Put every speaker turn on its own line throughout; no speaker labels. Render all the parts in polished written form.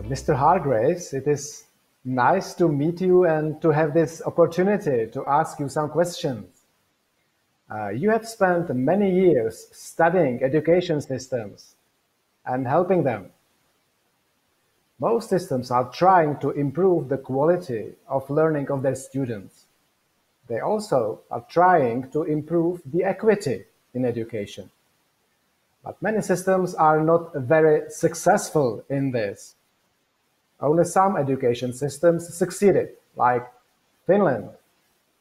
Mr. Hargreaves, it is nice to meet you and to have this opportunity to ask you some questions. You have spent many years studying education systems and helping them. Most systems are trying to improve the quality of learning of their students. They also are trying to improve the equity in education. But many systems are not very successful in this. Only some education systems succeeded, like Finland,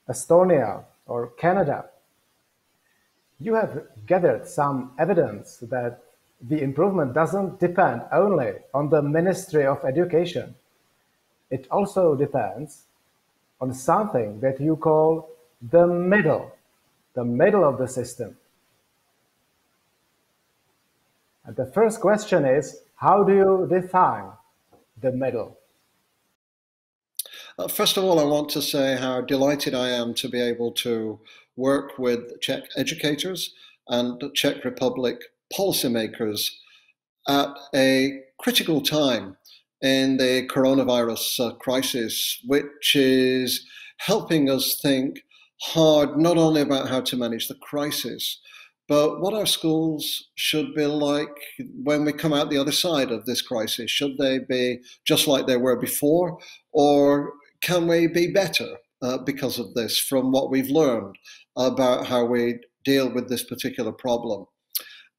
Estonia, or Canada. You have gathered some evidence that the improvement doesn't depend only on the Ministry of Education. It also depends on something that you call the middle of the system. And the first question is, how do you define the middle?
First of all, I want to say how delighted I am to be able to work with Czech educators and Czech Republic policymakers at a critical time in the coronavirus crisis, which is helping us think hard not only about how to manage the crisis, but what our schools should be like when we come out the other side of this crisis. Should they be just like they were before, or can we be better because of this from what we've learned about how we deal with this particular problem?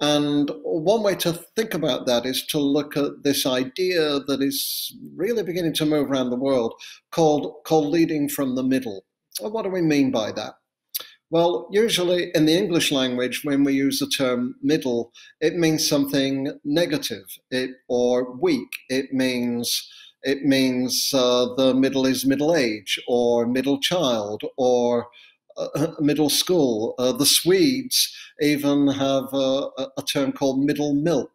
And one way to think about that is to look at this idea that is really beginning to move around the world called leading from the middle. What do we mean by that? Well, usually in the English language, when we use the term middle, it means something negative or weak. It means the middle is middle age or middle child or middle school. The Swedes even have a term called middle milk.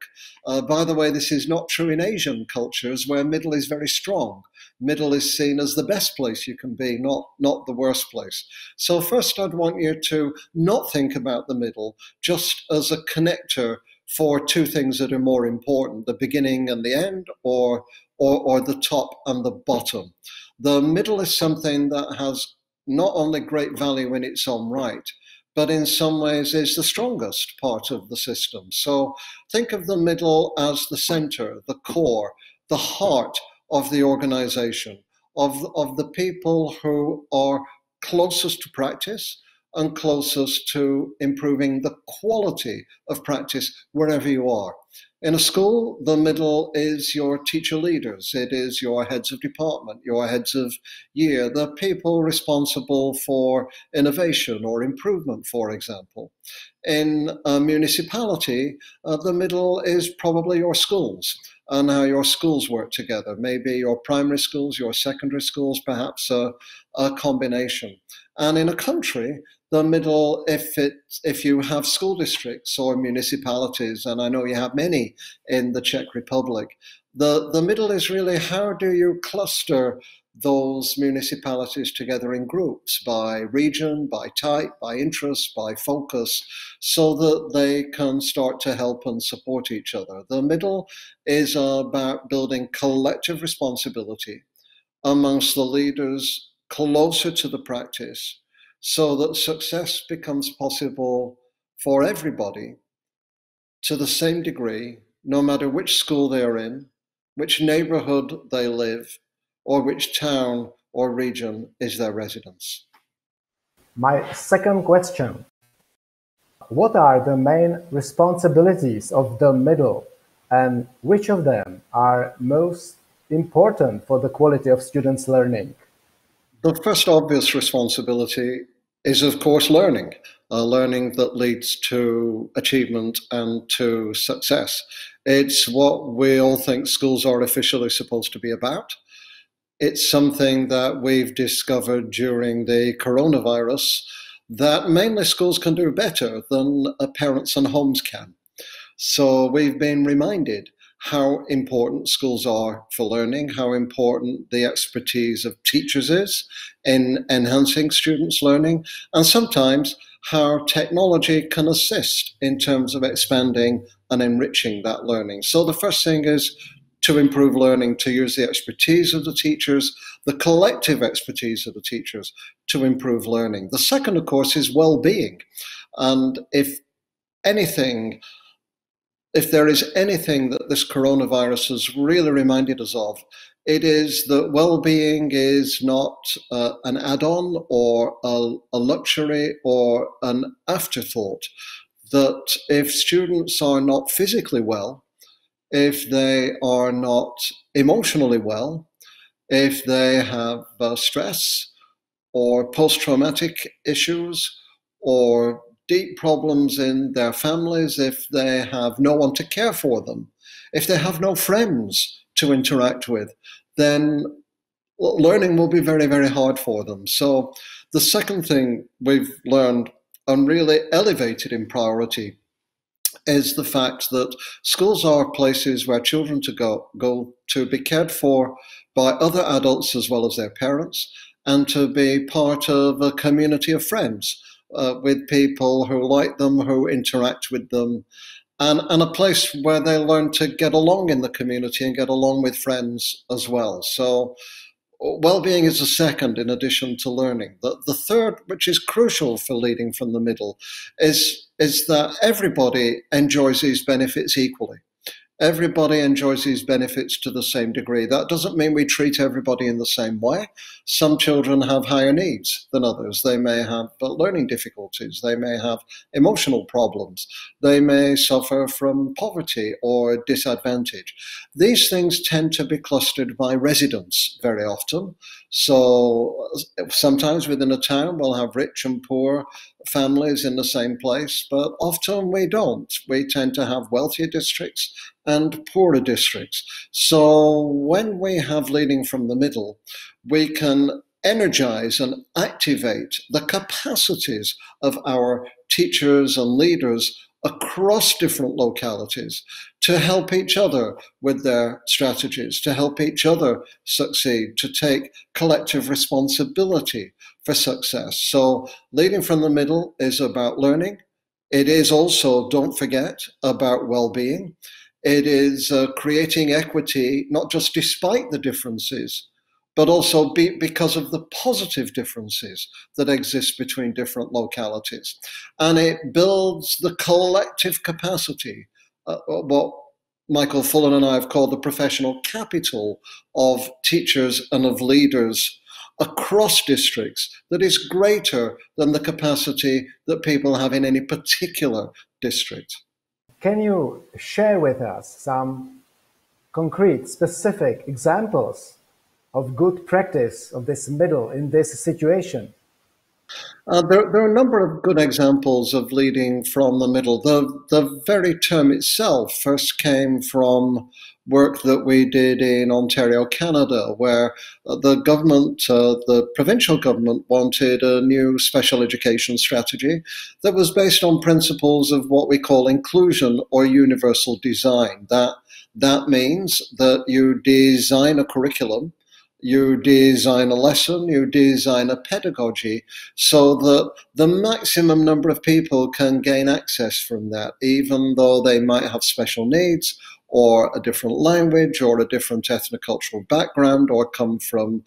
By the way, this is not true in Asian cultures where middle is very strong. Middle is seen as the best place you can be, not the worst place. So first I'd want you to not think about the middle just as a connector for two things that are more important, the beginning and the end, or the top and the bottom. The middle is something that has not only great value in its own right, but in some ways is the strongest part of the system. So think of the middle as the center, the core, the heart of the organization, of the people who are closest to practice and closest to improving the quality of practice wherever you are. In a school, the middle is your teacher leaders. It is your heads of department, your heads of year, the people responsible for innovation or improvement, for example. In a municipality, the middle is probably your schools and how your schools work together. Maybe your primary schools, your secondary schools, perhaps a combination. And in a country, the middle, if you have school districts or municipalities, and I know you have many in the Czech Republic, the middle is really how do you cluster those municipalities together in groups by region, by type, by interest, by focus, so that they can start to help and support each other. The middle is about building collective responsibility amongst the leaders closer to the practice, so that success becomes possible for everybody to the same degree, no matter which school they are in, which neighborhood they live, or which town or region is their residence.
My second question. What are the main responsibilities of the middle, and which of them are most important for the quality of students' learning?
The first obvious responsibility is, of course, learning. Learning that leads to achievement and to success. It's what we all think schools are officially supposed to be about. It's something that we've discovered during the coronavirus, that mainly schools can do better than parents and homes can. So we've been reminded how important schools are for learning, how important the expertise of teachers is in enhancing students' learning, and sometimes how technology can assist in terms of expanding and enriching that learning. So the first thing is to improve learning, to use the expertise of the teachers, the collective expertise of the teachers to improve learning. The second, of course, is well-being. And if there is anything that this coronavirus has really reminded us of, it is that well-being is not an add-on or a luxury or an afterthought. That if students are not physically well, if they are not emotionally well, if they have stress or post-traumatic issues or deep problems in their families, if they have no one to care for them, if they have no friends to interact with, then learning will be very, very hard for them. So the second thing we've learned and really elevated in priority is the fact that schools are places where children go to be cared for by other adults as well as their parents, and to be part of a community of friends with people who like them, who interact with them, and a place where they learn to get along in the community and get along with friends as well. So well-being is the second in addition to learning. The third, which is crucial for leading from the middle, is that everybody enjoys these benefits equally. Everybody enjoys these benefits to the same degree. That doesn't mean we treat everybody in the same way. Some children have higher needs than others. They may have learning difficulties. They may have emotional problems. They may suffer from poverty or disadvantage. These things tend to be clustered by residents very often. So sometimes within a town we'll have rich and poor families in the same place, but often we don't. We tend to have wealthier districts and poorer districts. So when we have leading from the middle, we can energize and activate the capacities of our teachers and leaders across different localities to help each other with their strategies, to help each other succeed, to take collective responsibility for success. So leading from the middle is about learning. It is also, don't forget, about well-being. It is creating equity, not just despite the differences, but also because of the positive differences that exist between different localities. And it builds the collective capacity, what Michael Fullen and I have called the professional capital of teachers and of leaders across districts, that is greater than the capacity that people have in any particular district.
Can you share with us some concrete, specific examples of good practice of this middle in this situation?
There are a number of good examples of leading from the middle. The very term itself first came from work that we did in Ontario, Canada, where the government, the provincial government, wanted a new special education strategy that was based on principles of what we call inclusion or universal design. That means that you design a curriculum, you design a lesson, you design a pedagogy so that the maximum number of people can gain access from that, even though they might have special needs or a different language or a different ethnocultural background or come from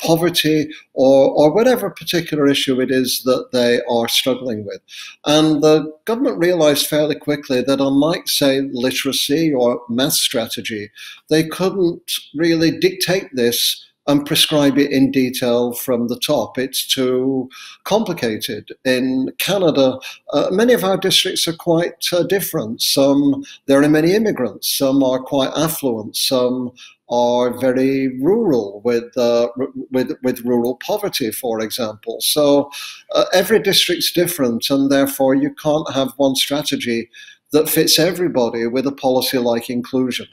poverty or whatever particular issue it is that they are struggling with. And the government realized fairly quickly that unlike, say, literacy or math strategy, they couldn't really dictate this and prescribe it in detail from the top. It's too complicated. In Canada, many of our districts are quite different. There are many immigrants. Some are quite affluent. Some are very rural with rural poverty, for example. So every district's different, and therefore you can't have one strategy that fits everybody with a policy like inclusion.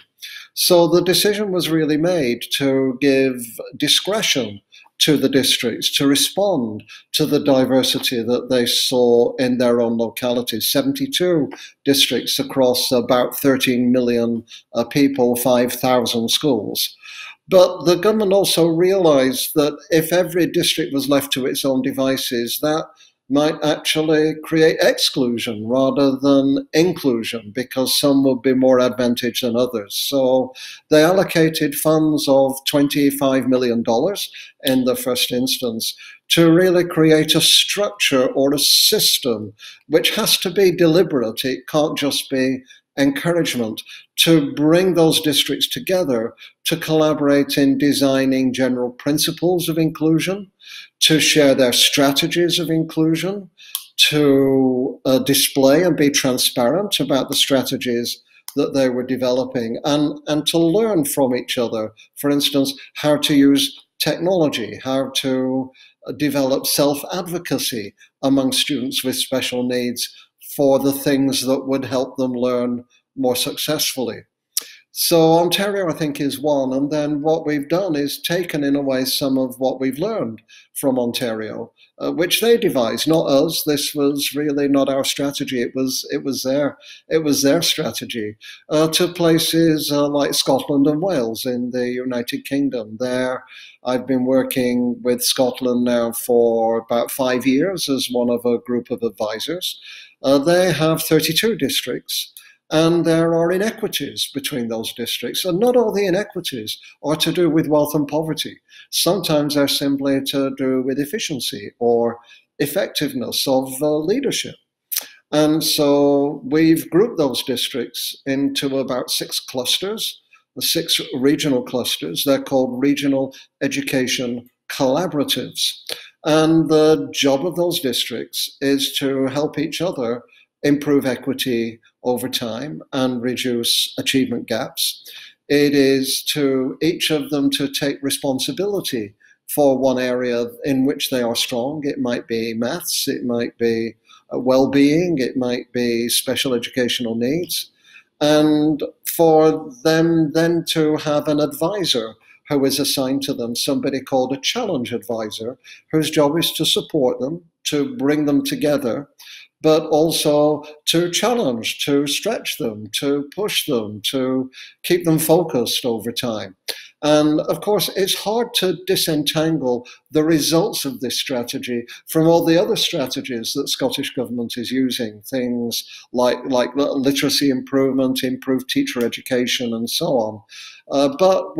So the decision was really made to give discretion to the districts to respond to the diversity that they saw in their own localities. 72 districts across about 13 million people, 5,000 schools. But the government also realized that if every district was left to its own devices, that might actually create exclusion rather than inclusion, because some would be more advantaged than others. So they allocated funds of $25 million in the first instance to really create a structure or a system which has to be deliberate. It can't just be encouragement, to bring those districts together to collaborate in designing general principles of inclusion, to share their strategies of inclusion, to display and be transparent about the strategies that they were developing, and to learn from each other. For instance, how to use technology, how to develop self-advocacy among students with special needs for the things that would help them learn more successfully. So Ontario, I think, is one. And then what we've done is taken, in a way, some of what we've learned from Ontario, which they devised, not us. This was really not our strategy. It was their strategy, to places like Scotland and Wales in the United Kingdom. There, I've been working with Scotland now for about 5 years as one of a group of advisors. They have 32 districts. And there are inequities between those districts. And not all the inequities are to do with wealth and poverty. Sometimes they're simply to do with efficiency or effectiveness of leadership. And so we've grouped those districts into about 6 clusters, 6 regional clusters. They're called regional education collaboratives. And the job of those districts is to help each other improve equity over time and reduce achievement gaps. It is to each of them to take responsibility for one area in which they are strong. It might be maths, it might be well-being, it might be special educational needs. And for them then to have an advisor who is assigned to them, somebody called a challenge advisor, whose job is to support them, to bring them together, but also to challenge, to stretch them, to push them, to keep them focused over time. And of course, it's hard to disentangle the results of this strategy from all the other strategies that Scottish Government is using, things like literacy improvement, improved teacher education, and so on. But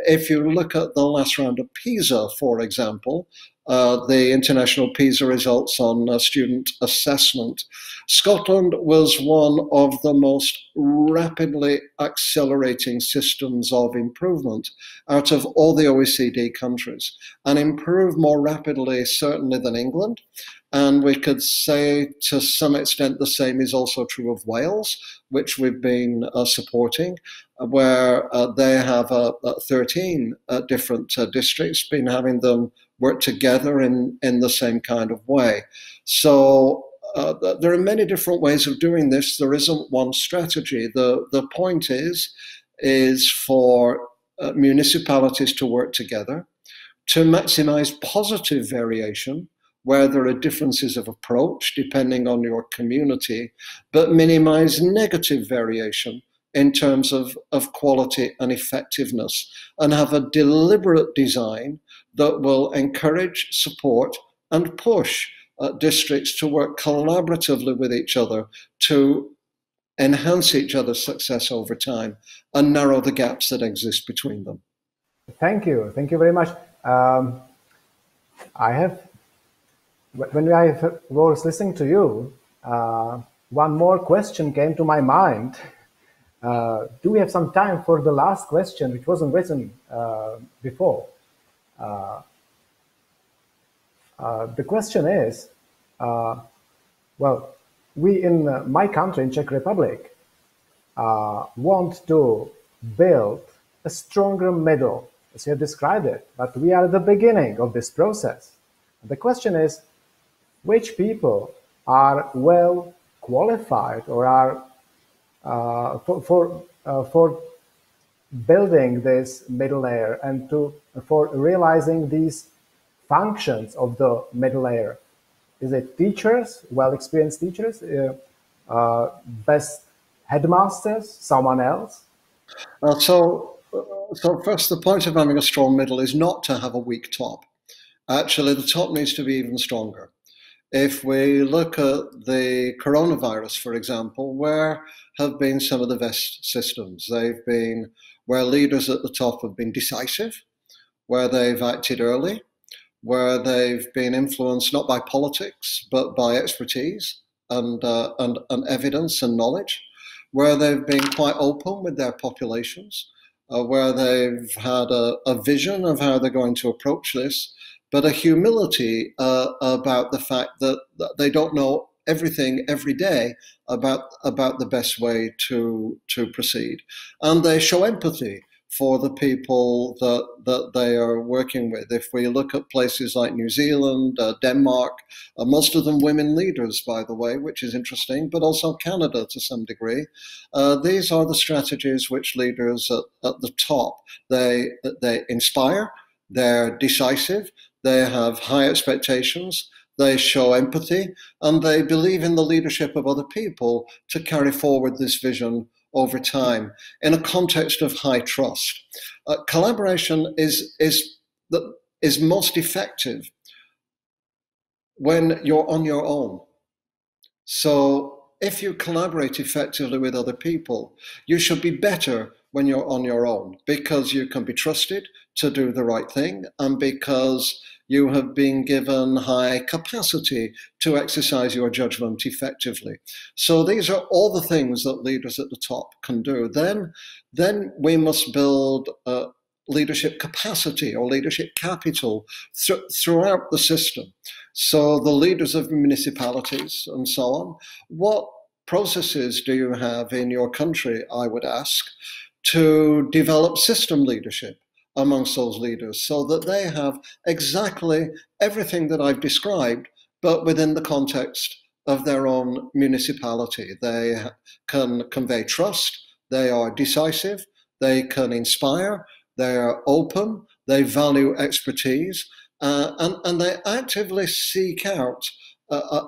if you look at the last round of PISA, for example, the international PISA results on student assessment, Scotland was one of the most rapidly accelerating systems of improvement out of all the OECD countries, and improved more rapidly certainly than England. And we could say to some extent the same is also true of Wales, which we've been supporting, where they have 13 different districts, been having them work together in the same kind of way. So there are many different ways of doing this. There isn't one strategy. The point is for municipalities to work together, to maximize positive variation, where there are differences of approach depending on your community, but minimize negative variation in terms of quality and effectiveness, and have a deliberate design that will encourage, support, and push districts to work collaboratively with each other to enhance each other's success over time and narrow the gaps that exist between them.
Thank you very much. When I was listening to you, one more question came to my mind. Do we have some time for the last question, which wasn't written before? The question is, well, we in my country, in Czech Republic, want to build a stronger middle, as you have described it, but we are at the beginning of this process. The question is, which people are well qualified or are for building this middle layer and for realizing these functions of the middle layer? Is it teachers, well-experienced teachers, best headmasters, someone else?
So first, the point of having a strong middle is not to have a weak top. Actually, the top needs to be even stronger. If we look at the coronavirus, for example, where have been some of the best systems? They've been where leaders at the top have been decisive, where they've acted early, where they've been influenced not by politics, but by expertise and evidence and knowledge, where they've been quite open with their populations, where they've had a vision of how they're going to approach this, but a humility about the fact that they don't know everything every day about the best way to proceed. And they show empathy for the people that they are working with. If we look at places like New Zealand, Denmark, most of them women leaders, by the way, which is interesting, but also Canada to some degree. These are the strategies which leaders at the top, they inspire, they're decisive, they have high expectations, they show empathy, and they believe in the leadership of other people to carry forward this vision over time in a context of high trust. Collaboration is most effective when you're on your own. So if you collaborate effectively with other people, you should be better when you're on your own, because you can be trusted to do the right thing, and because you have been given high capacity to exercise your judgment effectively. So these are all the things that leaders at the top can do. Then we must build leadership capacity or leadership capital throughout the system. So the leaders of municipalities and so on, what processes do you have in your country, I would ask, to develop system leadership amongst those leaders so that they have exactly everything that I've described, but within the context of their own municipality. They can convey trust, they are decisive, they can inspire, they are open, they value expertise, and they actively seek out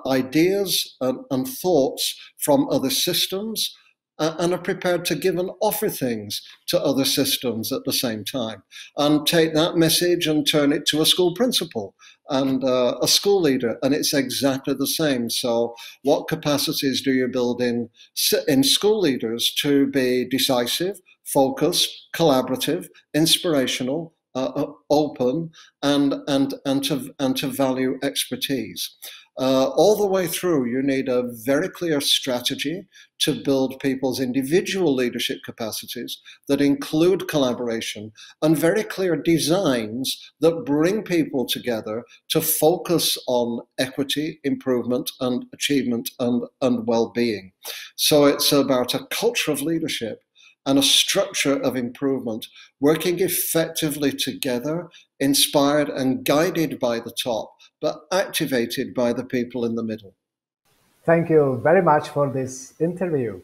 ideas and thoughts from other systems, and are prepared to give and offer things to other systems at the same time, and take that message and turn it to a school principal and a school leader, and it's exactly the same. So what capacities do you build in school leaders to be decisive, focused, collaborative, inspirational, open, and to value expertise? All the way through, you need a very clear strategy to build people's individual leadership capacities that include collaboration, and very clear designs that bring people together to focus on equity, improvement, and achievement, and well-being. So it's about a culture of leadership and a structure of improvement, working effectively together, inspired and guided by the top, but activated by the people in the middle.
Thank you very much for this interview.